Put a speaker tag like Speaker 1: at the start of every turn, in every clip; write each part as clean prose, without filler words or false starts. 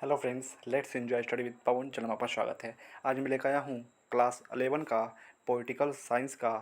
Speaker 1: Hello friends, let's enjoy study with Pawan. चलो, आपका स्वागत है। आज मैं लेकर आया हूँ क्लास 11 का पॉलिटिकल साइंस का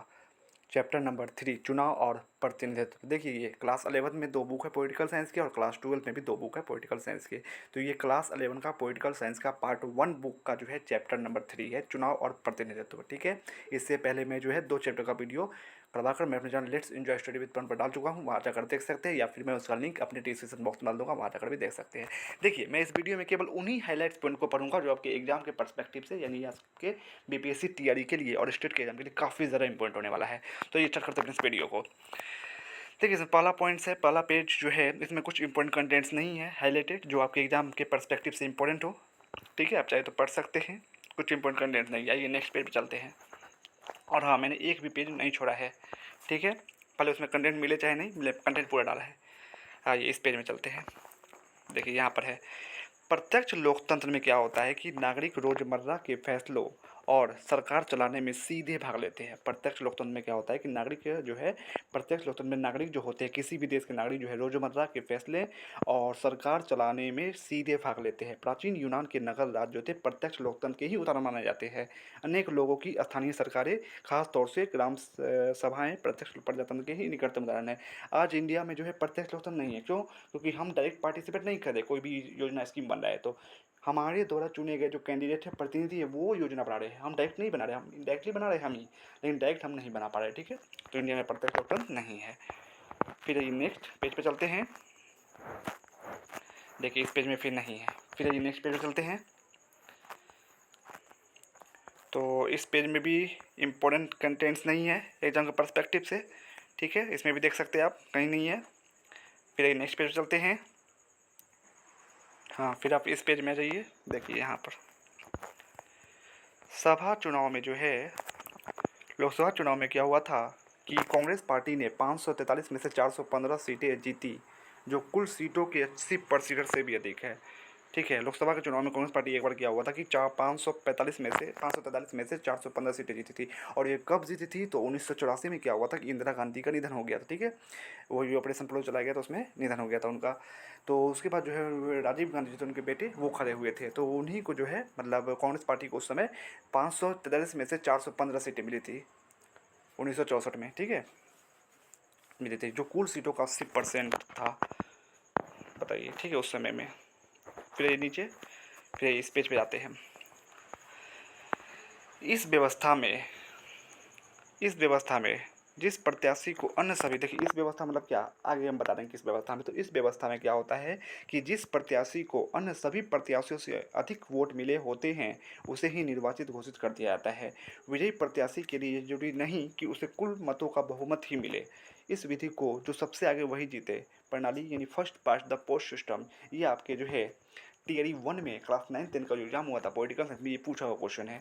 Speaker 1: चैप्टर नंबर 3, चुनाव और प्रतिनिधित्व। देखिए, ये क्लास 11 में दो बुक है पॉलिटिकल साइंस की, और क्लास 12 में भी दो बुक है पॉलिटिकल साइंस की। तो ये क्लास 11 का पॉलिटिकल साइंस का पार्ट 1 बुक का जो है चैप्टर नंबर 3 है, चुनाव और प्रतिनिधित्व। ठीक है, इससे पहले मैं जो है 2 चैप्टर का वीडियो करवाकर मैं अपने channel let's enjoy study with Pawan पर डाल चुका हूँ, वहाँ जाकर देख सकते हैं, या फिर मैं उसका लिंक अपने डिस्क्रिप्शन बॉक्स में डाल दूंगा, वहाँ जाकर भी देख सकते हैं। देखिए, मैं इस वीडियो में केवल उन्हीं हाईलाइट्स पॉइंट को पढ़ूंगा जो आपके एग्जाम के पर्सपेक्टिव से, यानी आपके बीपीएससी टीआरई के लिए और स्टेट के एग्जाम के लिए काफ़ी ज़्यादा इंपॉर्टेंट होने वाला है। तो ये स्टार्ट करते हैं इस वीडियो को। देखिए, इसमें पहला पॉइंट है, पहला पेज जो है इसमें कुछ इंपॉर्टेंट कंटेंट्स नहीं है हाईलाइटेड जो आपके एग्जाम के पर्सपेक्टिव से इंपॉर्टेंट हो। ठीक है, आप चाहे तो पढ़ सकते हैं, कुछ इंपॉर्टेंट कंटेंट्स नहीं। आइए नेक्स्ट पेज पर चलते हैं। और हाँ, मैंने एक भी पेज नहीं छोड़ा है। ठीक है, पहले उसमें कंटेंट मिले चाहे नहीं मिले, कंटेंट पूरा डाला है। आइए इस पेज में चलते हैं। देखिए, यहाँ पर है, प्रत्यक्ष लोकतंत्र में क्या होता है कि नागरिक रोजमर्रा के फैसलों और सरकार चलाने में सीधे भाग लेते हैं। प्रत्यक्ष लोकतंत्र में क्या होता है कि नागरिक जो है, प्रत्यक्ष लोकतंत्र में नागरिक जो होते हैं, किसी भी देश के नागरिक जो है रोजमर्रा के फैसले और सरकार चलाने में सीधे भाग लेते हैं। प्राचीन यूनान के नगर राज्य जो थे प्रत्यक्ष लोकतंत्र के ही उदाहरण माने जाते हैं। अनेक लोगों की स्थानीय सरकारें, खास तौर से ग्राम सभाएं प्रत्यक्ष प्रजातंत्र के ही निकटतम उदाहरण है। आज इंडिया में जो है प्रत्यक्ष लोकतंत्र नहीं है। क्यों? क्योंकि हम डायरेक्ट पार्टिसिपेट नहीं कर रहे, कोई भी योजना स्कीम बन रहा है तो हमारे द्वारा चुने गए जो कैंडिडेट है, प्रतिनिधि है, वो योजना बना रहे हैं। हम डायरेक्ट नहीं बना रहे, हम इनडायरेक्टली बना रहे हैं हम ही, लेकिन डायरेक्ट हम नहीं बना पा रहे। ठीक है, तो इंडिया में प्रत्यक्ष लोकतंत्र नहीं है। फिर ये नेक्स्ट पेज पे चलते हैं। देखिए, इस पेज में फिर नहीं है। फिर ये नेक्स्ट पेज पे चलते हैं। तो इस पेज में भी इम्पोर्टेंट कंटेंट्स नहीं है एग्जाम के पर्सपेक्टिव से। ठीक है, इसमें भी देख सकते हैं आप, कहीं नहीं है। फिर नेक्स्ट पेज पे चलते हैं। हाँ, फिर आप इस पेज में आ जाइए। देखिए, यहाँ पर सभा चुनाव में जो है, लोकसभा चुनाव में क्या हुआ था कि कांग्रेस पार्टी ने 543 में से 415 सीटें जीती, जो कुल सीटों के 80% से भी अधिक है। ठीक है, लोकसभा के चुनाव में कांग्रेस पार्टी एक बार क्या हुआ था कि 543 में से 415 सीटें जीती थी। और ये कब जीती थी? तो 1984 में क्या हुआ था कि इंदिरा गांधी का निधन हो गया था। ठीक है, वही ऑपरेशन फ्लो चला गया था, उसमें निधन हो गया था उनका। तो उसके बाद जो है राजीव गांधी जो थे, उनके बेटे, वो खड़े हुए थे। तो उन्हीं को जो है, मतलब कांग्रेस पार्टी को उस समय 543 में से 415 सीटें मिली थी 1964 में। ठीक है, मिली थी, जो कुल सीटों का 80% था। बताइए, ठीक है, उस समय में। फिर ये नीचे, फिर इस पेज पे जाते हैं। इस व्यवस्था में इस व्यवस्था में जिस प्रत्याशी को अन्य सभी, देखिए इस व्यवस्था मतलब क्या, आगे हम बता देंगे किस व्यवस्था में। तो इस व्यवस्था में क्या होता है कि जिस प्रत्याशी को अन्य सभी प्रत्याशियों से अधिक वोट मिले होते हैं, उसे ही निर्वाचित घोषित कर दिया जाता है। विजयी प्रत्याशी के लिए जरूरी नहीं कि उसे कुल मतों का बहुमत ही मिले। इस विधि को जो सबसे आगे वही जीते प्रणाली, यानी first past the post system, ये आपके जो है टीआरई 1 में क्लास 9-10 का जो एग्जाम हुआ था पॉलिटिकल साइंस में, ये पूछा हुआ क्वेश्चन है।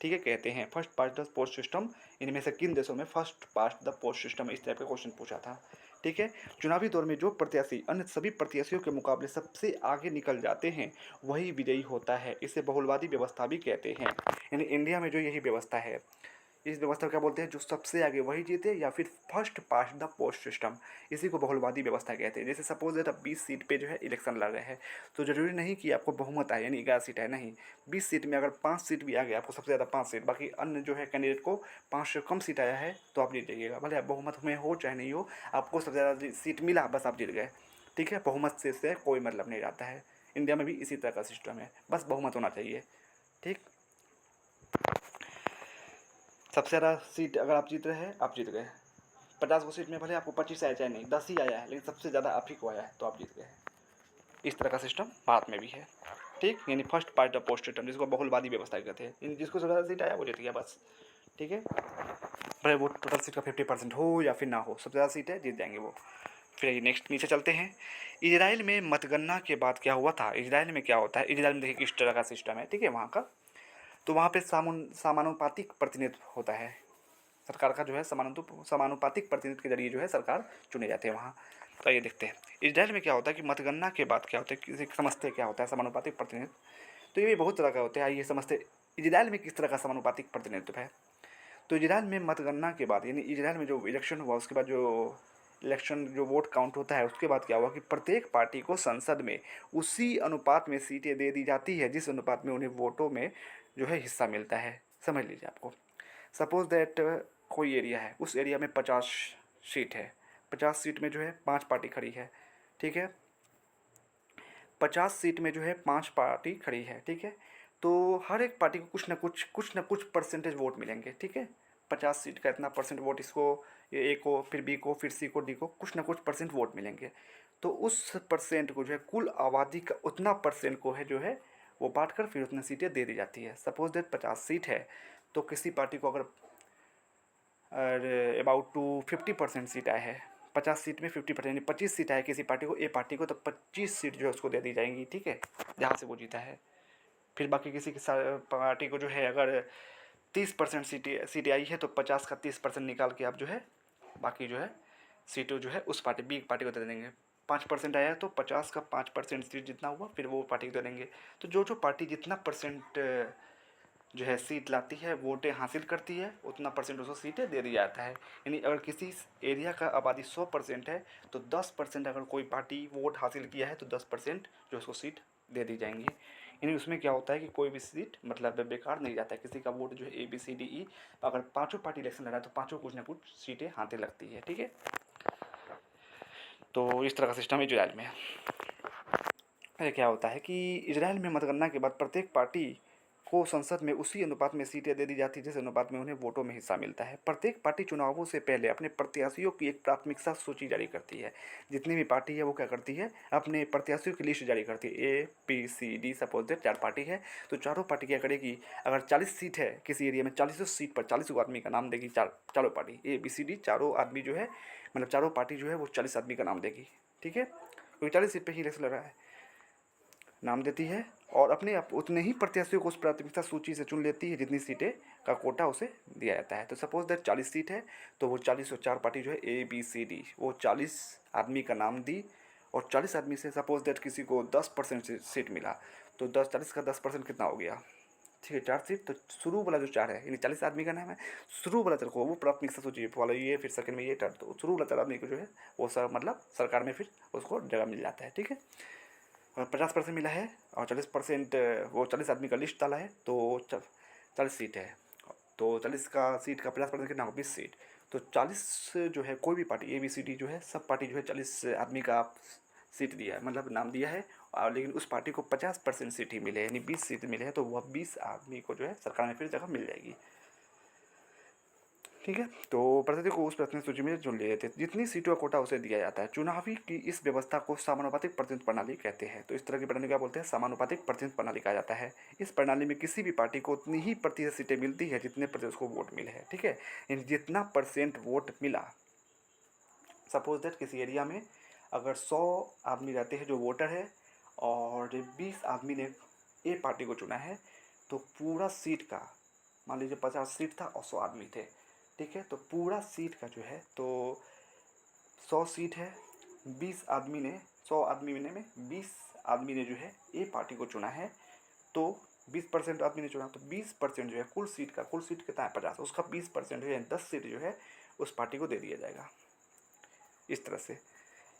Speaker 1: ठीक है, कहते हैं first past the post system, इनमें से किन देशों में first past the post system, इस टाइप का क्वेश्चन पूछा था। ठीक है, चुनावी दौर में जो प्रत्याशी अन्य सभी प्रत्याशियों के मुकाबले सबसे आगे निकल जाते हैं, वही विजयी होता है। इसे बहुलवादी व्यवस्था भी कहते हैं। यानी इंडिया में जो यही व्यवस्था है, इस व्यवस्था को क्या बोलते हैं? जो सबसे आगे वही जीते, या फिर first past the post system, इसी को बहुलवादी व्यवस्था कहते हैं। जैसे सपोज दैट 20 सीट पे जो है इलेक्शन लड़ रहे हैं, तो जरूरी नहीं कि आपको बहुमत आए, यानी 11 सीट है, नहीं। 20 सीट में अगर 5 सीट भी आ गया, आपको सबसे ज़्यादा 5 सीट, बाकी अन्य जो है कैंडिडेट को 5 से कम सीट आया है, तो आप जीत जाइएगा। भले आप बहुमत में हो चाहे नहीं हो, आपको सबसे ज़्यादा सीट मिला, बस आप जीत गए। ठीक है, बहुमत से कोई मतलब नहीं रहता है। इंडिया में भी इसी तरह का सिस्टम है, बस बहुमत होना चाहिए। ठीक, सबसे ज़्यादा सीट अगर आप जीत रहे हैं, आप जीत गए। 50 को सीट में भले आपको 25 आया चाहे नहीं, 10 ही आया है, लेकिन सबसे ज़्यादा आप ही को आया है, तो आप जीत गए। इस तरह का सिस्टम भारत में भी है। ठीक, यानी first part of post system, जिसको बहुलवादी व्यवस्था कहते हैं, यानी जिसको सबसे ज़्यादा सीट आया वो जीत गया, बस। ठीक है, भले वो टोटल सीट का 50% हो या फिर ना हो, सबसे ज़्यादा सीट है, जीत जाएंगे वो। फिर नेक्स्ट नीचे चलते हैं। इजराइल में मतगणना के बाद क्या हुआ था? इजराइल में क्या होता है? इजराइल में देखिए किस तरह का सिस्टम है। ठीक है, वहाँ का, तो वहाँ पे समानुपातिक प्रतिनिधित्व होता है। सरकार का जो है समानुपातिक प्रतिनिधित्व के जरिए जो है सरकार चुने जाते हैं वहाँ। तो ये देखते हैं इजराइल में क्या होता है कि मतगणना के बाद क्या होता है, किसी समझते हैं क्या होता है समानुपातिक प्रतिनिधित्व। तो ये भी बहुत तरह का होता है, आइए समझते हैं इजराइल में किस तरह का समानुपातिक प्रतिनिधित्व है। तो इजराइल में मतगणना के बाद, यानी इजराइल में जो इलेक्शन हुआ उसके बाद जो इलेक्शन जो वोट काउंट होता है उसके बाद क्या हुआ कि प्रत्येक पार्टी को संसद में उसी अनुपात में सीटें दे दी जाती है जिस अनुपात में उन्हें वोटों में जो है हिस्सा मिलता है। समझ लीजिए आपको, सपोज दैट कोई एरिया है, उस एरिया में 50 सीट है, 50 सीट में जो है 5 पार्टी खड़ी है, ठीक है, 50 सीट में जो है 5 पार्टी खड़ी है, ठीक है। तो हर एक पार्टी को कुछ ना कुछ परसेंटेज वोट मिलेंगे, ठीक है। 50 सीट का इतना परसेंट वोट इसको, ये ए को, फिर बी को, फिर सी को, डी को, कुछ ना कुछ परसेंट वोट मिलेंगे। तो उस परसेंट को जो है कुल आबादी का उतना परसेंट को है जो है वो बांट कर फिर उतनी सीटें दे दी जाती है। सपोज दैट 50 सीट है तो किसी पार्टी को अगर अबाउट टू 50% सीट आए हैं, 50 सीट में 50% यानी 25 सीट आए किसी पार्टी को, ए पार्टी को, तो 25 सीट जो है उसको दे दी जाएंगी, ठीक है, जहाँ से वो जीता है। फिर बाकी किसी की पार्टी को जो है अगर 30% सीटें आई है तो 50 का 30% निकाल के आप जो है बाकी जो है सीटें जो है उस पार्टी बी पार्टी को दे देंगे। 5% आया तो 50 का 5% सीट जितना हुआ फिर वो पार्टी को दे देंगे। तो जो जो पार्टी जितना परसेंट जो है सीट लाती है, वोटें हासिल करती है, उतना परसेंट उसको सीटें दे दिया जाता है। यानी अगर किसी एरिया का आबादी 100% है तो 10% अगर कोई पार्टी वोट हासिल किया है तो 10% जो उसको सीट दे दी जाएंगी। यानी उसमें क्या होता है कि कोई भी सीट मतलब बेकार नहीं जाता है, किसी का वोट जो है A B C D E, अगर पाँचों पार्टी इलेक्शन लड़ा है तो पाँचों कुछ ना कुछ सीटें हाथे लगती है, ठीक है। तो इस तरह का सिस्टम इजराइल में है। अरे क्या होता है कि इजराइल में मतगणना के बाद प्रत्येक पार्टी को संसद में उसी अनुपात में सीटें दे दी जाती है जिस अनुपात में उन्हें वोटों में हिस्सा मिलता है। प्रत्येक पार्टी चुनावों से पहले अपने प्रत्याशियों की एक प्राथमिकता सूची जारी करती है। जितनी भी पार्टी है वो क्या करती है, अपने प्रत्याशियों की लिस्ट जारी करती है। A B C D suppose that 4 party है तो चारों पार्टी क्या करेगी, अगर 40 सीट है किसी एरिया में, 40 सीट पर 40 आदमी का नाम देगी, चारों party A B C D चारों आदमी जो है मतलब चारों पार्टी जो है वो 40 आदमी का नाम देगी, ठीक है, क्योंकि 40 सीट पर ही इलेक्शन लड़ रहा है, नाम देती है और अपने आप उतने ही प्रत्याशियों को उस प्राथमिकता सूची से चुन लेती है जितनी सीटें का कोटा उसे दिया जाता है। तो सपोज दैट 40 सीट है तो वो 40 और 4 पार्टी जो है ए बी सी डी वो 40 आदमी का नाम दी और 40 आदमी से सपोज दैट किसी को 10% सीट मिला तो 40 का 10% कितना हो गया, ठीक है, 4 सीट। तो शुरू वाला जो 4 है यानी 40 आदमी का नाम है, शुरू वाला 4 को वो प्राथमिकता सूची वाला ये, फिर सेकंड में ये, थर्ड, तो शुरू वाला 4 आदमी को जो है वो सब मतलब सरकार में फिर उसको जगह मिल जाता है, ठीक है। 50% मिला है और 40% वो 40 आदमी का लिस्ट डाला है तो 40 सीट है तो 40 का सीट का 50% कितना होगा, 20 सीट। तो 40 जो है कोई भी party A B C D जो है सब पार्टी जो है 40 आदमी का सीट दिया है मतलब नाम दिया है और लेकिन उस पार्टी को 50% सीट ही मिले यानी 20 सीट मिले हैं तो वह 20 आदमी को जो है सरकार में फिर जगह मिल जाएगी, ठीक है। तो प्रत्येक को उस प्राथमिक सूची में चुन लिए थे जितनी सीटों का कोटा उसे दिया जाता है। चुनावी की इस व्यवस्था को समानुपातिक प्रतिनिधित्व प्रणाली कहते हैं। तो इस तरह की प्रणाली क्या बोलते हैं, समानुपातिक प्रतिनिधित्व प्रणाली कहा जाता है। इस प्रणाली में किसी भी पार्टी को उतनी ही प्रतिशत सीटें मिलती है जितने प्रतिशत उसको वोट मिले हैं, ठीक है, यानी जितना परसेंट वोट मिला। सपोज दैट किसी एरिया में अगर 100 आदमी रहते हैं जो वोटर है और 20 आदमी ने ए पार्टी को चुना है तो पूरा सीट का मान लीजिए 50 सीट था और 100 आदमी थे, ठीक है, तो पूरा सीट का जो है तो 100 सीट है, 20 आदमी ने 100 आदमी में 20 आदमी ने जो है ए पार्टी को चुना है तो 20% आदमी ने चुना तो 20% जो है कुल सीट कितना है 50, उसका 20% जो है 10 सीट जो है उस पार्टी को दे दिया जाएगा। इस तरह से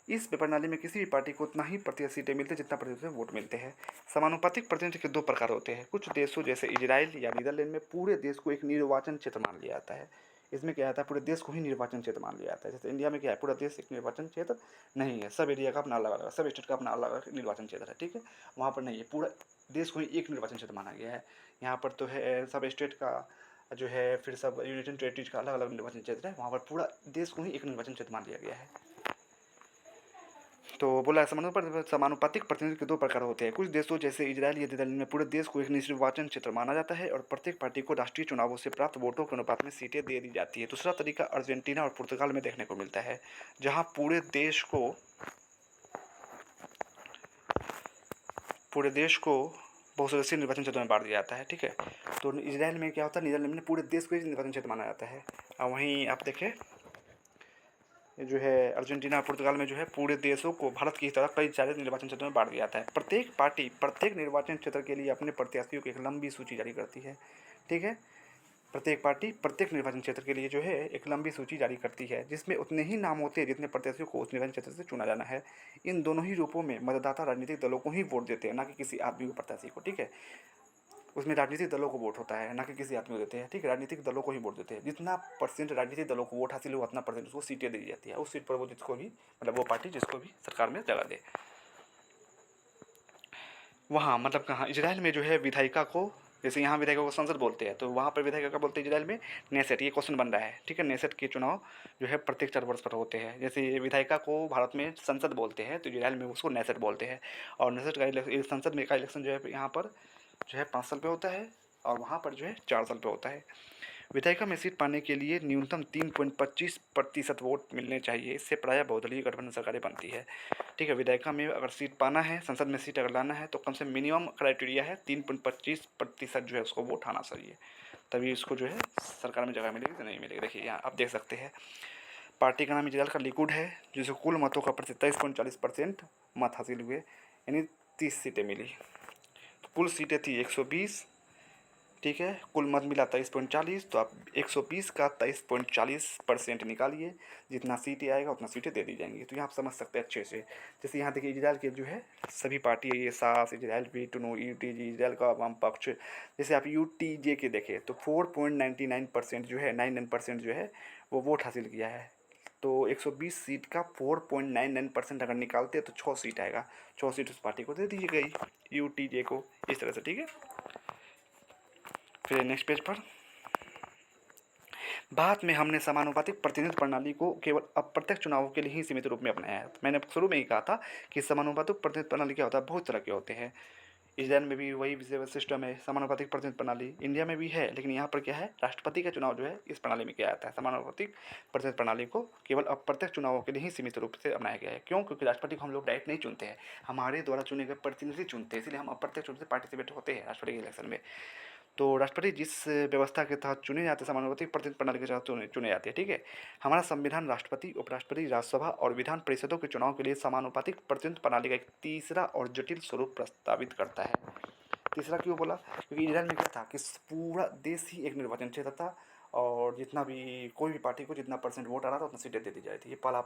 Speaker 1: इस प्रणाली में किसी भी पार्टी को उतना ही प्रतिशत सीटें मिलती है जितना प्रतिशत वोट मिलते हैं। समानुपातिक प्रतिनिधित्व के 2 प्रकार होते हैं। कुछ देशों जैसे इजराइल या नीदरलैंड में पूरे देश को एक निर्वाचन क्षेत्र मान लिया जाता है। इसमें क्या आता है, पूरे देश को ही निर्वाचन क्षेत्र मान लिया जाता है। जैसे इंडिया में क्या है, पूरा देश एक निर्वाचन क्षेत्र नहीं है, सब एरिया का अपना अलग अलग, सब स्टेट का अपना अलग अलग निर्वाचन क्षेत्र है, ठीक है। वहाँ पर नहीं है, पूरा देश को ही एक निर्वाचन क्षेत्र माना गया है। यहाँ पर तो है सब स्टेट का जो है फिर सब यूनियन टेरिटरीज का अलग अलग निर्वाचन क्षेत्र है, वहाँ पर पूरा देश को ही एक निर्वाचन क्षेत्र मान लिया गया है। तो बोला समानुपातिक प्रतिनिधित्व के 2 प्रकार होते हैं। कुछ देशों जैसे इजराइल या नीदरलैंड में पूरे देश को एक निर्वाचन क्षेत्र माना जाता है और प्रत्येक पार्टी को राष्ट्रीय चुनावों से प्राप्त वोटों के अनुपात में सीटें दे दी जाती है। दूसरा तरीका अर्जेंटीना और पुर्तगाल में देखने को मिलता है जहाँ पूरे देश को बहुसदस्यीय निर्वाचन क्षेत्र में बांट दिया जाता है, ठीक है। तो इजराइल में क्या होता है, नीदरलैंड में पूरे देश को एक निर्वाचन क्षेत्र माना जाता है और वहीं आप देखें जो है अर्जेंटीना पुर्तगाल में जो है पूरे देशों को भारत की तरह कई सारे निर्वाचन क्षेत्रों में बांट दिया जाता है। प्रत्येक पार्टी प्रत्येक निर्वाचन क्षेत्र के लिए अपने प्रत्याशियों की एक लंबी सूची जारी करती है, ठीक है। प्रत्येक पार्टी प्रत्येक निर्वाचन क्षेत्र के लिए जो है एक लंबी सूची जारी करती है, जिसमें उतने ही नाम होते हैं जितने प्रत्याशियों को उस निर्वाचन क्षेत्र से चुना जाना है। इन दोनों ही रूपों में मतदाता राजनीतिक दलों को ही वोट देते हैं, ना कि किसी आदमी को, प्रत्याशी को, ठीक है। उसमें राजनीतिक दलों को वोट होता है, ना कि किसी आदमी को देते हैं, ठीक है। राजनीतिक दलों को ही वोट देते हैं। जितना परसेंट राजनीतिक दलों को वोट हासिल हो उतना परसेंट उसको सीटें दी जाती है। उस सीट पर वो जिसको भी, मतलब वो पार्टी जिसको भी सरकार में जगह दे। वहाँ मतलब कहाँ, इजराइल में जो है विधायिका को, जैसे यहाँ विधायिका को संसद बोलते हैं, तो वहाँ पर विधायिका का बोलते हैं इजराइल में नेसेट। ये क्वेश्चन बन रहा है, ठीक है। नेसेट के चुनाव जो है प्रत्येक 4 वर्ष पर होते हैं। जैसे विधायिका को भारत में संसद बोलते हैं, तो इजराइल में उसको नेसेट बोलते हैं। और नेसेट का संसद में का इलेक्शन जो है यहाँ पर जो है 5 साल पे होता है, और वहाँ पर जो है 4 साल पे होता है। विधायिका में सीट पाने के लिए न्यूनतम 3.25% वोट मिलने चाहिए। इससे प्रायः बहुदलीय गठबंधन सरकारें बनती है, ठीक है। विधायिका में अगर सीट पाना है, संसद में सीट अगर लाना है, तो कम से मिनिमम क्राइटेरिया है 3.25% जो है उसको वोट आना चाहिए, तभी उसको जो है सरकार में जगह मिलेगी, तो नहीं मिलेगी। देखिए यहाँ आप देख सकते हैं, पार्टी का नाम इजराइल का लिकुड है, जिसे कुल मतों का 23.40% मत हासिल हुए, यानी 30 सीटें मिली। तो कुल सीटें थी 120, ठीक है। कुल मत मिला 23.40, तो आप 120 का 23.40% निकालिए, जितना सीटें आएगा उतना सीटें दे दी जाएंगी। तो यहाँ आप समझ सकते हैं अच्छे से। जैसे यहाँ देखिए इजराइल के जो है सभी पार्टी है, ये सास, इजराइल वेटुनो, यूटीजी, इजराइल का वाम पक्ष। जैसे आप यूटीजे के देखें तो 4.99% जो है 99% जो है वो वोट हासिल किया है। तो 120 सीट का 4.99% अगर निकालते हैं तो 6 सीट आएगा। 6 सीट उस पार्टी को दे दी गई, यूटीजे को, इस तरह से, ठीक है। फिर नेक्स्ट पेज पर, भारत में हमने समानुपातिक प्रतिनिधित्व प्रणाली को केवल अप्रत्यक्ष चुनावों के लिए ही सीमित रूप में अपनाया है। मैंने शुरू में ही कहा था कि समानुपातिक प्रतिनिधित्व प्रणाली क्या होता है, बहुत तरह के होते हैं। इजराइल में भी वही सिस्टम है, समानुपातिक प्रतिनिधित्व प्रणाली। इंडिया में भी है, लेकिन यहाँ पर क्या है, राष्ट्रपति का चुनाव जो है इस प्रणाली में किया जाता है। समानुपातिक प्रतिनिधित्व प्रणाली को केवल अप्रत्यक्ष चुनावों के लिए ही सीमित रूप से अपनाया गया है। क्यों? क्योंकि राष्ट्रपति को हम लोग डायरेक्ट नहीं चुनते हैं, हमारे द्वारा चुने गए प्रतिनिधि चुनते हैं, इसलिए हम अप्रत्यक्ष रूप से पार्टिसिपेट होते हैं राष्ट्रपति के इलेक्शन में। तो राष्ट्रपति जिस व्यवस्था के तहत चुने जाते हैं, समानुपातिक प्रतिनिधित्व प्रणाली के तहत चुने जाते हैं, ठीक है। हमारा संविधान राष्ट्रपति, उपराष्ट्रपति, राज्यसभा और विधान परिषदों के चुनाव के लिए समानुपातिक प्रतिनिधित्व प्रणाली का एक तीसरा और जटिल स्वरूप प्रस्तावित करता है। तीसरा क्यों बोला? क्योंकि इजराइल में क्या था कि पूरा देश ही एक निर्वाचन क्षेत्र था, और जितना भी कोई भी पार्टी को जितना परसेंट वोट आ रहा था उतना सीटें दे दी जाती थी। ये पहला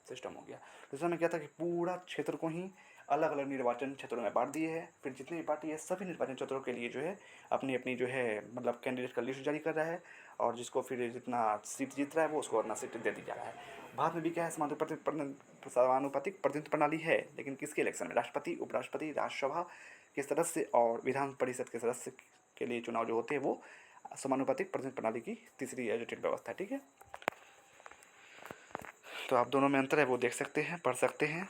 Speaker 1: सिस्टम हो गया। दूसरा में क्या था कि पूरा क्षेत्र को ही अलग अलग निर्वाचन क्षेत्रों में बांट दिए है। फिर जितनी भी पार्टी है सभी निर्वाचन क्षेत्रों के लिए जो है अपनी अपनी जो है मतलब कैंडिडेट का लिस्ट जारी कर रहा है, और जिसको फिर जितना सीट जीत रहा है वो उसको अपना सीट दे दी जा रहा है। भारत में भी क्या है, समानुपातिक प्रतिनिधित्व प्रणाली है, लेकिन किसके इलेक्शन में? राष्ट्रपति, उपराष्ट्रपति, राज्यसभा के सदस्य और विधान परिषद के सदस्य के लिए चुनाव जो होते हैं वो समानुपातिक प्रतिनिधित्व प्रणाली की तीसरी जटिल व्यवस्था है, ठीक है। तो आप दोनों में अंतर है वो देख सकते हैं, पढ़ सकते हैं।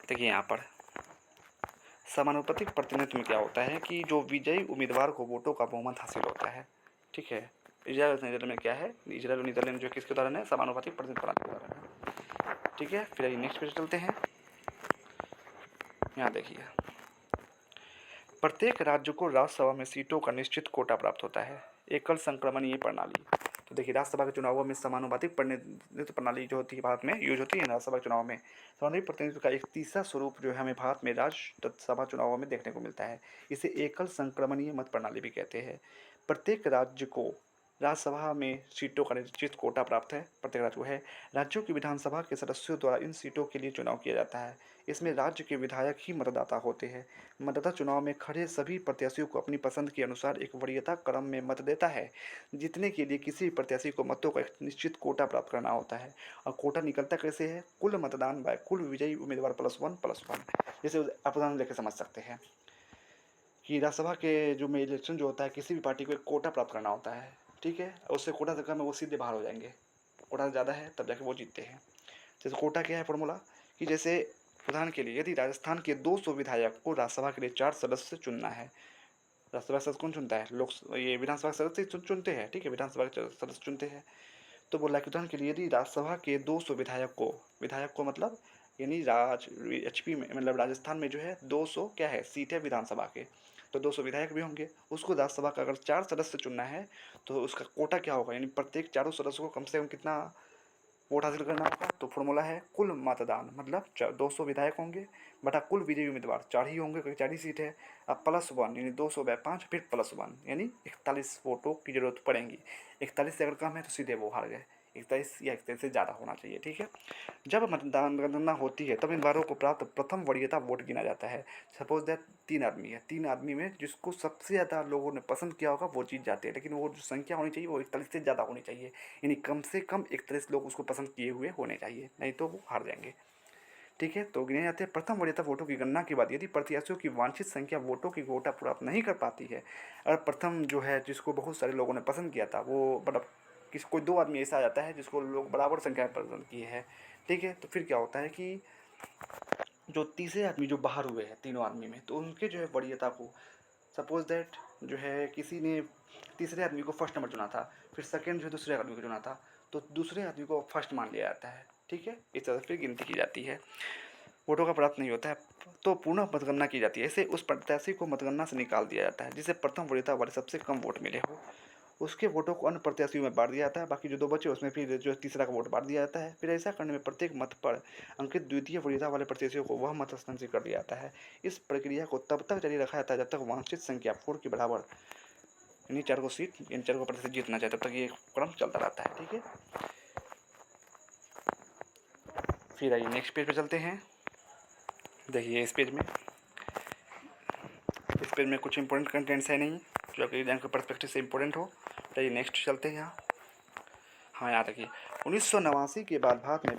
Speaker 1: देखिए यहाँ पर समानुपातिक प्रतिनिधित्व में क्या होता है कि जो विजयी उम्मीदवार को वोटों का बहुमत हासिल होता है, ठीक है। इजराइल और नीदरलैंड में क्या है, इजराइल और नीदरलैंड जो किसके उदाहरण है, समानुपातिक प्रतिनिधित्व प्रणाली के उदाहरण है, ठीक है। फिर नेक्स्ट पेज चलते हैं। यहाँ देखिए, प्रत्येक राज्य को राज्यसभा में सीटों का निश्चित कोटा प्राप्त होता है। एकल संक्रमणीय प्रणाली। तो देखिए राज्यसभा के चुनावों में समानुपातिक प्रतिनिधित्व प्रणाली जो होती है भारत में यूज होती है। राज्यसभा के चुनाव में समानुपातिक प्रतिनिधित्व का एक तीसरा स्वरूप जो है हमें भारत में राज्यसभा चुनावों में देखने को मिलता है। इसे एकल संक्रमणीय मत प्रणाली भी कहते हैं। प्रत्येक राज्य को राज्यसभा में सीटों का निश्चित कोटा प्राप्त है, प्रत्येक राज्य को है। राज्यों की विधानसभा के सदस्यों द्वारा इन सीटों के लिए चुनाव किया जाता है। इसमें राज्य के विधायक ही मतदाता होते हैं। मतदाता चुनाव में खड़े सभी प्रत्याशियों को अपनी पसंद के अनुसार एक वरीयता क्रम में मत देता है, जीतने के लिए किसी भी प्रत्याशी को मतों का एक निश्चित कोटा प्राप्त करना होता है। और कोटा निकलता कैसे है? कुल मतदान बाय कुल विजयी उम्मीदवार +1 जैसे आप उदाहरण लेकर समझ सकते हैं कि राज्यसभा के जो में इलेक्शन जो होता है, किसी भी पार्टी को एक कोटा प्राप्त करना होता है, ठीक है। उससे कोटा से कम है वो सीधे बाहर हो जाएंगे, कोटा ज़्यादा है तब जाके वो जीतते हैं। जैसे कोटा क्या है फॉर्मूला, कि जैसे उदाहरण के लिए यदि राजस्थान के 200 विधायक को राज्यसभा के लिए 4 सदस्य चुनना है, राज्यसभा सदस्य कौन चुनता है? ये विधानसभा के सदस्य चुनते हैं, ठीक है, विधानसभा के सदस्य चुनते हैं। तो बोला कि उदाहरण के लिए यदि राज्यसभा के 200 विधायक को मतलब यानी एचपी में मतलब राजस्थान में जो है 200 क्या है सीट है विधानसभा के, तो 200 विधायक भी होंगे। उसको राज्यसभा का अगर 4 सदस्य चुनना है तो उसका कोटा क्या होगा, यानी प्रत्येक चारों सदस्य को कम से कम कितना वोट हासिल करना होगा। तो फॉर्मूला है कुल मतदान, मतलब 200 विधायक होंगे बटा कुल विजयी उम्मीदवार 4 ही होंगे क्योंकि 4 ही सीट है। अब +1 यानी 200/5 फिर +1 यानी 41 वोटों की जरूरत पड़ेगी। 41 से अगर कम है तो सीधे वो हार गए। 41 या 41 से ज़्यादा होना चाहिए, ठीक है। जब मतदान गणना होती है तब उम्मीदवारों को प्राप्त प्रथम वरीयता वोट गिना जाता है। सपोज दैट 3 आदमी है, 3 आदमी में जिसको सबसे ज़्यादा लोगों ने पसंद किया होगा वो जीत जाते हैं, लेकिन वो जो संख्या होनी चाहिए वो 41 से ज़्यादा होनी चाहिए, यानी कम से कम 41 लोग उसको पसंद किए हुए होने चाहिए, नहीं तो वो हार जाएंगे, ठीक है। तो गिने जाते हैं प्रथम वरीयता वोटों की गणना के बाद यदि प्रत्याशियों की वांछित संख्या वोटों की कोटा प्राप्त नहीं कर पाती है, और प्रथम जो है जिसको बहुत सारे लोगों ने पसंद किया था वो मतलब किसी कोई 2 आदमी ऐसा आ जाता है जिसको लोग बराबर संख्या में पसंद किए हैं, ठीक है। तो फिर क्या होता है कि जो तीसरे आदमी जो बाहर हुए हैं तीनों आदमी में, तो उनके जो है वरीयता को, सपोज दैट जो है किसी ने तीसरे आदमी को फर्स्ट नंबर चुना था, फिर सेकंड जो है दूसरे आदमी को चुना था, तो दूसरे आदमी को फर्स्ट मान लिया जाता है, ठीक है। इस तरह से फिर गिनती की जाती है, वोटों का प्राप्त नहीं होता है तो पुनः मतगणना की जाती है। ऐसे उस प्रत्याशी को मतगणना से निकाल दिया जाता है जिसे प्रथम वरीयता वाले सबसे कम वोट मिले हो, उसके वोटों को अन्य प्रत्याशियों में बांट दिया जाता है। बाकी जो 2 बचे उसमें फिर जो तीसरा का वोट बांट दिया जाता है। फिर ऐसा करने में प्रत्येक मत पर अंकित द्वितीय वरीयता वाले प्रत्याशियों को वह मत हस्तांतरित कर दिया जाता है। इस प्रक्रिया को तब तक जारी रखा जाता है जब तक वांछित संख्या 4 के बराबर, यानी 4 को सीट यानी 4 को प्रत्याशी जीतना चाहे, तब तक ये क्रम चलता रहता है, ठीक है। फिर आइए नेक्स्ट पेज पे चलते हैं। देखिए इस पेज में कुछ इंपॉर्टेंट कंटेंट्स है नहीं जो कि एग्जाम के पर्सपेक्टिव से इंपॉर्टेंट हो। चलिए नेक्स्ट चलते हैं यहाँ। हाँ, यहाँ तक 1989 के बाद भारत में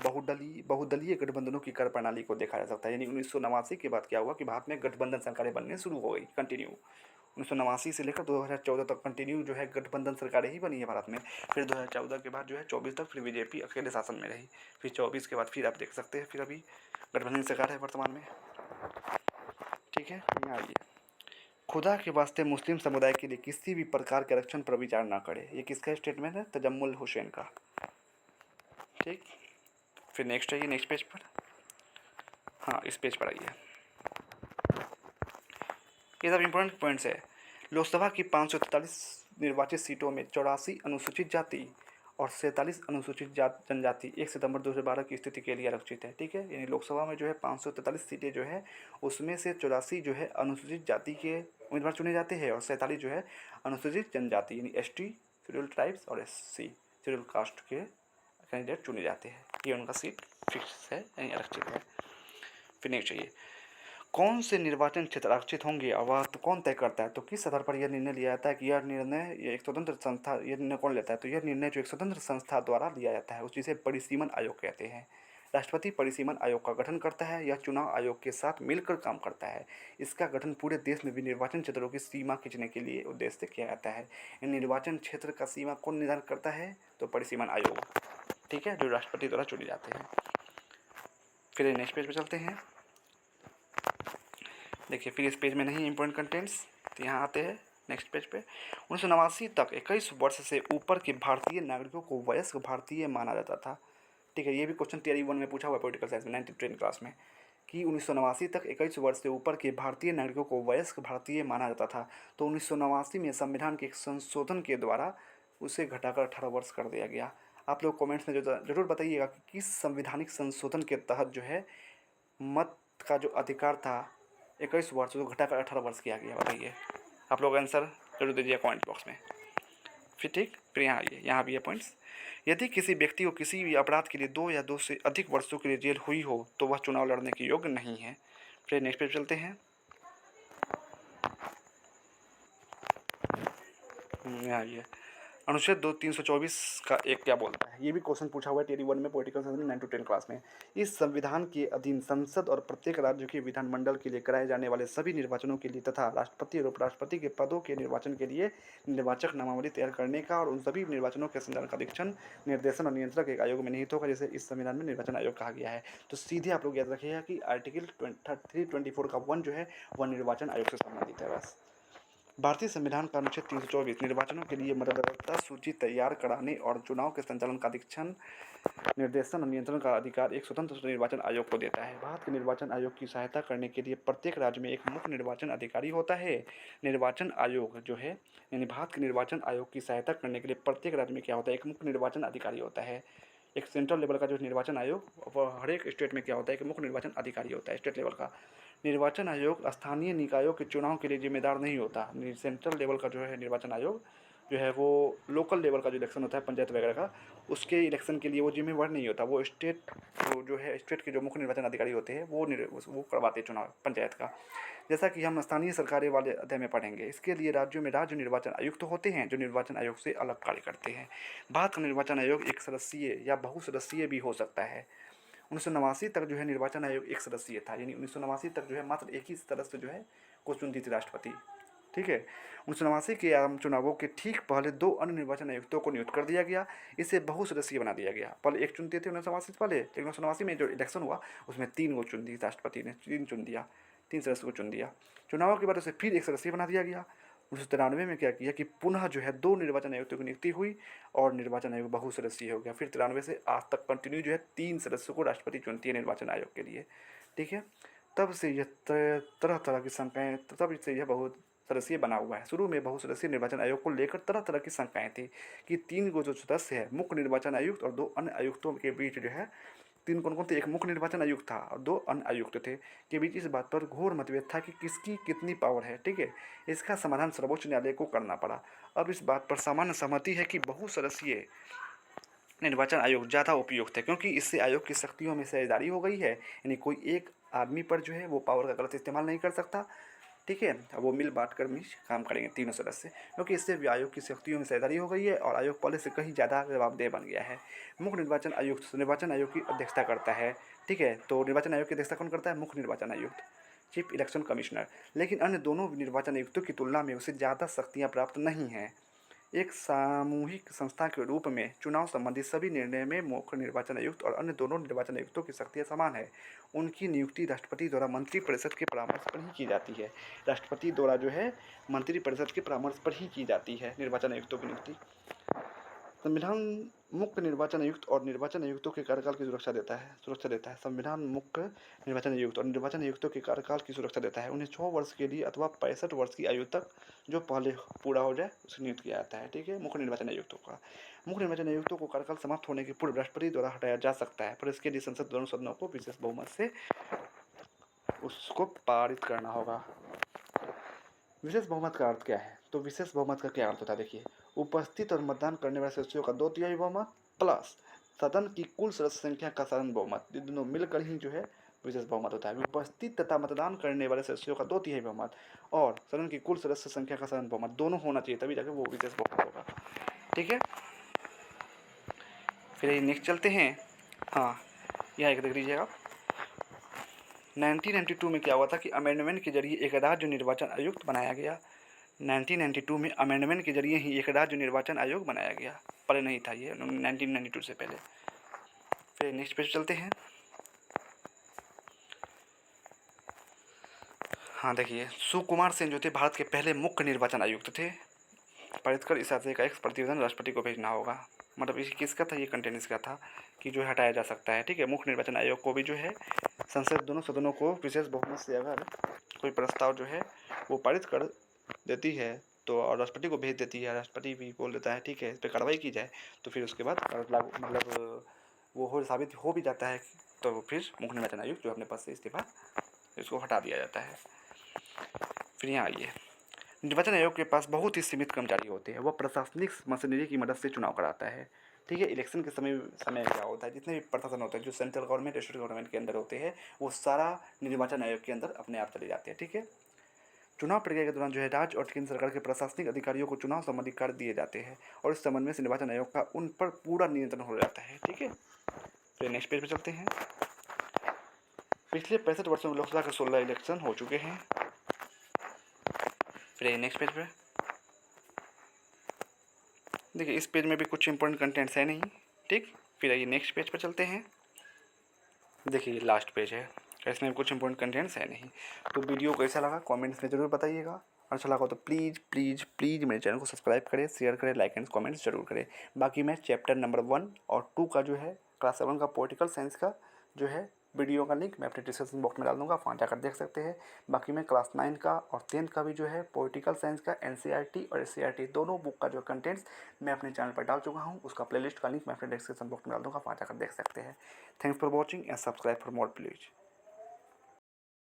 Speaker 1: बहुदलीय गठबंधनों की कर प्रणाली को देखा जा सकता है। यानी 1989 के बाद क्या हुआ कि भारत में गठबंधन सरकारें बनने शुरू हो गई, कंटिन्यू 1989 से लेकर 2014 तक कंटिन्यू जो है गठबंधन सरकारें ही बनी है भारत में। फिर 2014 के बाद जो है 24 तक फिर बीजेपी अकेले शासन में रही। फिर 24 के बाद फिर आप देख सकते हैं फिर अभी गठबंधन सरकार है वर्तमान में, ठीक है। यहाँ आइए, खुदा के वास्ते मुस्लिम समुदाय के लिए किसी भी प्रकार के आरक्षण पर विचार ना करे, ये किसका स्टेटमेंट है? तजम्मुल हुसैन का, ठीक। फिर नेक्स्ट आइए नेक्स्ट पेज पर। हाँ, इस पेज पर आइए, ये सब इंपॉर्टेंट पॉइंट्स है। लोकसभा की 543 निर्वाचित सीटों में 84 अनुसूचित जाति और 47 अनुसूचित जनजाति 1 सितंबर 2012 की स्थिति के लिए आरक्षित है, ठीक है। यानी लोकसभा में जो है 543 सीटें जो है उसमें से 84 जो है अनुसूचित जाति के उम्मीदवार चुने जाते हैं और 47 जो है अनुसूचित जनजाति यानी ST शेड्यूल ट्राइब्स और SC शेड्यूल कास्ट के कैंडिडेट चुने जाते हैं। ये उनका सीट फिक्स है यानी आरक्षित है। फिर नेक्स्ट चाहिए, कौन से निर्वाचन क्षेत्र आरक्षित होंगे और वह तो कौन तय करता है? तो किस आधार पर यह निर्णय लिया जाता है कि यह निर्णय ये एक स्वतंत्र संस्था, यह निर्णय कौन लेता है? तो यह निर्णय जो एक स्वतंत्र संस्था द्वारा लिया जाता है, उस जिसे परिसीमन आयोग कहते हैं। राष्ट्रपति परिसीमन आयोग का गठन करता है, यह चुनाव आयोग के साथ मिलकर काम करता है। इसका गठन पूरे देश में भी निर्वाचन क्षेत्रों की सीमा खींचने के लिए उद्देश्य से किया जाता है। निर्वाचन क्षेत्र का सीमा कौन निर्धारण करता है? तो परिसीमन आयोग, ठीक है, जो राष्ट्रपति द्वारा चुने जाते हैं। फिर नेक्स्ट पेज पर चलते हैं। देखिए फिर इस पेज में नहीं इंपॉर्टेंट कंटेंट्स, तो यहाँ आते हैं नेक्स्ट पेज पे। 1989 तक 21 वर्ष से ऊपर के भारतीय नागरिकों को वयस्क भारतीय माना जाता था, ठीक है। ये भी क्वेश्चन थियरी 1 में पूछा हुआ है पॉलिटिकल साइंस में 19th क्लास में कि 1989 तक 21 वर्ष से ऊपर के भारतीय नागरिकों को वयस्क भारतीय माना जाता था। तो 1989 में संविधान के एक संशोधन के द्वारा उसे घटाकर 18 वर्ष कर दिया गया। आप लोग कमेंट्स में जो जरूर बताइएगा कि किस संवैधानिक संशोधन के तहत जो है मत का जो अधिकार था 21 वर्ष को घटाकर 18 वर्ष किया गया, बताइए। आप लोग आंसर जरूर दीजिए कमेंट बॉक्स में। फिर ठीक, फिर यहाँ आइए, यहाँ भी है पॉइंट्स। यदि किसी व्यक्ति को किसी भी अपराध के लिए 2 या 2 से अधिक वर्षों के लिए जेल हुई हो तो वह चुनाव लड़ने के योग्य नहीं है। फिर नेक्स्ट पेज चलते हैं। यहाँ आइए, अनुच्छेद 324 का एक क्या बोलता है? ये भी क्वेश्चन पूछा हुआ है टेरी 1 में पॉलिटिकल साइंस में 9 to 10 क्लास में। इस संविधान के अधीन संसद और प्रत्येक राज्य के विधानमंडल के लिए कराए जाने वाले सभी निर्वाचनों के लिए तथा राष्ट्रपति और उपराष्ट्रपति के पदों के निर्वाचन के लिए निर्वाचक नामावली तैयार करने का और उन सभी निर्वाचनों के संचालन का अधीक्षण, निर्देशन और नियंत्रण एक आयोग में निहित होगा, जिसे इस संविधान में निर्वाचन आयोग कहा गया है। तो सीधे आप लोग याद रखिएगा कि आर्टिकल 324 का 1 जो है वह निर्वाचन आयोग से संबंधित है बस। भारतीय संविधान का अनुच्छेद 324 निर्वाचनों के लिए मतदाता सूची तैयार कराने और चुनाव के संचालन का अधीक्षण, निर्देशन और नियंत्रण का अधिकार एक स्वतंत्र निर्वाचन आयोग को देता है। भारत के निर्वाचन आयोग की सहायता करने के लिए प्रत्येक राज्य में एक मुख्य निर्वाचन अधिकारी होता है। निर्वाचन आयोग जो है यानी भारत के निर्वाचन आयोग की सहायता करने के लिए प्रत्येक राज्य में क्या होता है? एक मुख्य निर्वाचन अधिकारी होता है, एक सेंट्रल लेवल का जो निर्वाचन आयोग, वो हर एक स्टेट में क्या होता है कि मुख्य निर्वाचन अधिकारी होता है स्टेट लेवल का। निर्वाचन आयोग स्थानीय निकायों के चुनाव के लिए जिम्मेदार नहीं होता। सेंट्रल लेवल का जो है निर्वाचन आयोग जो है वो लोकल लेवल का जो इलेक्शन होता है पंचायत वगैरह का, उसके इलेक्शन के लिए वो जिम्मेवार नहीं होता। वो स्टेट जो है स्टेट के जो मुख्य निर्वाचन अधिकारी होते हैं वो करवाते हैं चुनाव पंचायत का। जैसा कि हम स्थानीय सरकारें वाले अध्याय में पढ़ेंगे, इसके लिए राज्यों में राज्य निर्वाचन आयुक्त होते हैं जो निर्वाचन आयोग से अलग कार्य करते हैं। भारत का निर्वाचन आयोग एक सदस्यीय या बहुसदस्यीय भी हो सकता है। 1989 तक जो है निर्वाचन आयोग एक सदस्यीय था, यानी 1989 तक जो है मात्र एक ही सदस्य जो है को चुनती थी राष्ट्रपति। ठीक है, 1989 के आम चुनावों के ठीक पहले 2 अन्य निर्वाचन आयुक्तों को नियुक्त कर दिया गया। इसे बहुसदस्यीय बना दिया गया। पहले एक चुनते थे 1989 से पहले, लेकिन 1989 में जो इलेक्शन हुआ उसमें 3 को चुन दी, राष्ट्रपति ने 3 चुन दिया, 3 सदस्य को चुन दिया। चुनाव के बाद उसे फिर एक सदस्यीय बना दिया गया। 1993 में क्या किया कि पुनः जो है 2 निर्वाचन आयुक्तों की नियुक्ति हुई और निर्वाचन आयोग बहुसदस्यीय हो गया। फिर 93 से आज तक कंटिन्यू जो है 3 सदस्यों को राष्ट्रपति चुनती है निर्वाचन आयोग के लिए। ठीक है, तब से यह तरह तरह की शंकाएँ, तब से यह बहुत सदस्यीय बना हुआ है। शुरू में बहुसदस्यीय निर्वाचन आयोग को लेकर तरह तरह की शंकाएँ थी कि 3 को जो सदस्य है मुख्य निर्वाचन आयुक्त और 2 अन्य आयुक्तों के बीच जो है, 3 कौन-कौन थे, एक मुख्य निर्वाचन आयुक्त था और 2 अन्य आयुक्त थे, के बीच इस बात पर घोर मतभेद था कि किसकी कितनी पावर है। ठीक है, इसका समाधान सर्वोच्च न्यायालय को करना पड़ा। अब इस बात पर सामान्य सहमति है कि बहुसदस्यीय निर्वाचन आयोग ज़्यादा उपयुक्त है, क्योंकि इससे आयोग की शक्तियों में साझेदारी हो गई है, यानी कोई एक आदमी पर जो है वो पावर का गलत इस्तेमाल नहीं कर सकता। ठीक है, अब वो मिल बांट कर काम करेंगे तीनों सदस्य, क्योंकि इससे भी आयोग की शक्तियों में साझेदारी हो गई है और आयोग पहले से कहीं ज़्यादा जवाबदेह बन गया है। मुख्य निर्वाचन आयुक्त निर्वाचन आयोग की अध्यक्षता करता है। ठीक है, तो निर्वाचन आयोग की अध्यक्षता कौन करता है? मुख्य निर्वाचन आयुक्त, चीफ इलेक्शन कमिश्नर। लेकिन अन्य दोनों निर्वाचन आयुक्तों की तुलना में उसे ज़्यादा शक्तियाँ प्राप्त नहीं हैं। एक सामूहिक संस्था के रूप में चुनाव संबंधी सभी निर्णय में मुख्य निर्वाचन आयुक्त और अन्य दोनों निर्वाचन आयुक्तों की शक्तियाँ समान है। उनकी नियुक्ति राष्ट्रपति द्वारा मंत्रिपरिषद के परामर्श पर ही की जाती है। राष्ट्रपति द्वारा जो है मंत्रिपरिषद के परामर्श पर ही की जाती है निर्वाचन आयुक्तों की नियुक्ति। संविधान मुख्य निर्वाचन आयुक्त और निर्वाचन आयुक्तों के कार्यकाल की सुरक्षा देता है। संविधान मुख्य निर्वाचन आयुक्त और निर्वाचन आयुक्तों के कार्यकाल की सुरक्षा देता है। उन्हें 6 वर्ष के लिए अथवा 65 वर्ष की आयु तक जो पहले पूरा हो जाए उसे नियुक्त किया जाता है। ठीक है, मुख्य निर्वाचन आयुक्तों का। मुख्य निर्वाचन आयुक्तों को कार्यकाल समाप्त होने के पूर्व राष्ट्रपति द्वारा हटाया जा सकता है, पर इसके लिए संसद दोनों सदनों को विशेष बहुमत से उसको पारित करना होगा। विशेष बहुमत का अर्थ क्या है? तो विशेष बहुमत का क्या अर्थ होता है? देखिए, उपस्थित और मतदान करने वाले सदस्यों का 2/3 बहुमत प्लस सदन की कुल सदस्य संख्या का साधारण बहुमत, ये दोनों मिलकर ही जो है विशेष बहुमत होता है। उपस्थित तथा मतदान करने वाले सदस्यों का 2/3 बहुमत और सदन की कुल सदस्य संख्या का साधारण बहुमत दोनों होना चाहिए, तभी जाकर वो विशेष बहुमत होगा। ठीक है, फिर नेक्स्ट चलते हैं। हाँ, यहाँ एक देख लीजिएगा। 1992 में क्या हुआ था कि अमेंडमेंट के जरिए एक राज्य निर्वाचन आयुक्त बनाया गया। 1992 में अमेंडमेंट के जरिए ही एक राज्य निर्वाचन आयोग बनाया गया, पहले नहीं था ये 1992 से पहले। फिर नेक्स्ट पेज चलते हैं। हाँ देखिए, सुकुमार सेन जो थे भारत के पहले मुख्य निर्वाचन आयुक्त थे। पारित इस आशय का एक प्रतिवेदन राष्ट्रपति को भेजना होगा। मतलब इस किसका था, ये कंटेंट इसका था कि जो हटाया जा सकता है। ठीक है, मुख्य निर्वाचन आयोग को भी जो है संसद दोनों सदनों को विशेष बहुमत से अगर कोई प्रस्ताव जो है वो पारित कर देती है तो और राष्ट्रपति को भेज देती है, राष्ट्रपति भी बोल देता है ठीक है इस पर कार्रवाई की जाए, तो फिर उसके बाद मतलब वो हो साबित हो भी जाता है, तो फिर मुख्य निर्वाचन आयुक्त जो अपने पद से इस्तीफा इसको हटा दिया जाता है। फिर यहाँ आइए, निर्वाचन आयोग के पास बहुत ही सीमित कर्मचारी होते हैं। वह प्रशासनिक मशीनरी की मदद से चुनाव कराता है। ठीक है, इलेक्शन के समय क्या होता है, जितने भी प्रशासन होते हैं जो सेंट्रल गवर्नमेंट स्टेट गवर्नमेंट के अंदर होते हैं वो सारा निर्वाचन आयोग के अंदर अपने आप चले जाते हैं। ठीक है, चुनाव प्रक्रिया के दौरान जो है राज्य और केंद्र सरकार के प्रशासनिक अधिकारियों को चुनाव संबंधी कार्य दिए जाते हैं और इस संबंध में निर्वाचन आयोग का उन पर पूरा नियंत्रण हो जाता है। ठीक है, फिर नेक्स्ट पेज पर चलते हैं। पिछले 65 वर्षों में लोकसभा के 16 इलेक्शन हो चुके हैं। फिर नेक्स्ट पेज पे देखिए, इस पेज में भी कुछ इंपॉर्टेंट कंटेंट्स है नहीं। ठीक, फिर आइए नेक्स्ट पेज पर चलते हैं। देखिए लास्ट पेज है, इसमें कुछ इंपॉर्टेंट कंटेंट्स है नहीं। तो वीडियो कैसा लगा कमेंट्स में ज़रूर बताइएगा। अच्छा लगा तो प्लीज़ प्लीज़ प्लीज़ मेरे चैनल को सब्सक्राइब करें, शेयर करें, लाइक एंड कमेंट्स जरूर करें। बाकी मैं चैप्टर नंबर 1 और 2 का जो है क्लास 7 का पॉलिटिकल साइंस का जो है वीडियो का लिंक मैं अपने डिस्क्रिप्शन बॉक्स में डाल दूँगा, वहाँ जाकर देख सकते हैं। बाकी मैं क्लास 9 का और 10th का भी जो है पॉलिटिकल साइंस का एनसीईआरटी और एससीईआरटी दोनों बुक का जो कंटेंट्स मैं अपने चैनल पर डाल चुका हूँ। उसका प्लेलिस्ट का लिंक मैं अपने डिस्क्रिप्शन बॉक्स में डाल दूँगा, वहाँ जाकर देख सकते हैं। Thanks for watching and subscribe for more please.